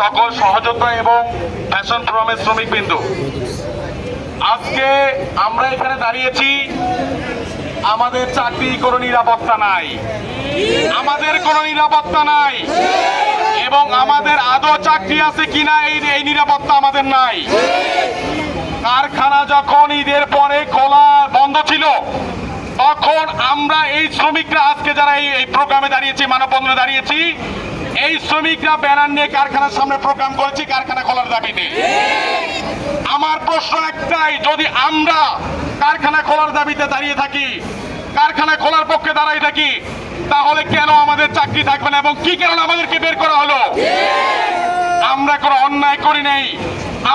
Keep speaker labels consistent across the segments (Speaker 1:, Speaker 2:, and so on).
Speaker 1: সকল সহযোদ্ধা এবং ফ্যাশন ফোরামের শ্রমিকবৃন্দ, আজকে আমরা এখানে দাঁড়িয়েছি। আমাদের চাকরি কোনো নিরাপত্তা নাই, আমাদের কোনো নিরাপত্তা নাই, এবং আমাদের আদৌ চাকরি আছে কিনা এই নিরাপত্তা আমাদের নাই। কারখানা যখন ঈদের পরে খোলা বন্ধ ছিল, তখন আমরা এই শ্রমিকরা আজকে যারা এই প্রোগ্রামে দাঁড়িয়েছি, মানববন্ধনে দাঁড়িয়েছি, এই শ্রমিকরা ব্যানার নিয়ে কারখানার সামনে প্রোগ্রাম করেছি কারখানা খোলার দাবিতে। আমার প্রশ্ন একটাই, যদি আমরা কারখানা খোলার দাবিতে দাঁড়িয়ে থাকি, কারখানা খোলার পক্ষে দাঁড়াই থাকি, তাহলে কেন আমাদের চাকরি থাকবে না এবং কি কারণে আমাদেরকে বের করা হলো? আমরা কোনো অন্যায় করি নাই,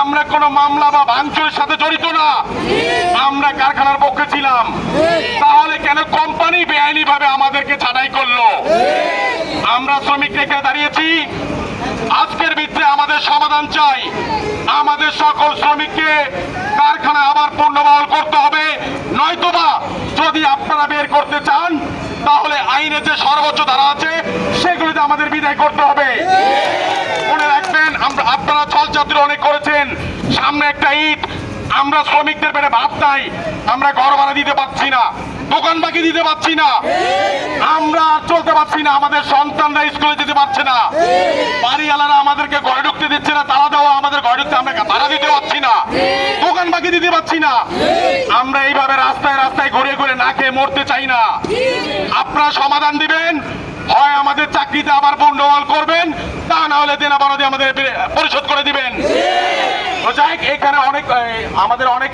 Speaker 1: আমরা কোনো মামলা বা ভাঙচুরের সাথে জড়িত না, আমরা কারখানার পক্ষে ছিলাম। তাহলে কেন কোম্পানি বেআইনি ভাবে আমাদেরকে ছাঁটাই করলো? আমরা শ্রমিক রেখে দাঁড়িয়েছি। আজকের ভিতরে আমাদের সমাধান চাই। আমাদের সকল শ্রমিককে কারখানা আবার পুনর্বহাল করতে হবে, নয়তোবা যদি আপনারা বের করতে চান তাহলে আইনে যে সর্বোচ্চ ধারা আছে সেগুলিতে আমাদের বিদায় করতে হবে। মনে রাখবেন, আপনারা ছলচাতুরি অনেক করেছেন। সামনে একটা ঈদ, আমরা শ্রমিকদের পেটে ভাত নাই, আমরা ঘর ভাড়া দিতে পারছি না, দোকান বাকি দিতে পারছি না, আমরা চলতে পারছি না, আমাদের সন্তানরা স্কুলে যেতে পারছে না, বাড়িওয়ালারা আমাদেরকে ঘরে ঢুকতে দিচ্ছে না, তারা দেওয়া আমাদের ঘরে ঢুকতে আমরা ভাড়া দিতে পারছি না, দোকান বাকি দিতে পারছি না। আমরা এইভাবে রাস্তায় রাস্তায় ঘুরে ঘুরে না খেয়ে মরতে চাই না। আপনারা সমাধান দিবেন, হয় আমাদের চাকরিতে আবার পুনর্বহাল করবেন, তা না হলে দেনা বানাদি আমাদের পরিশোধ করে দিবেন। যাই, এখানে আমাদের অনেক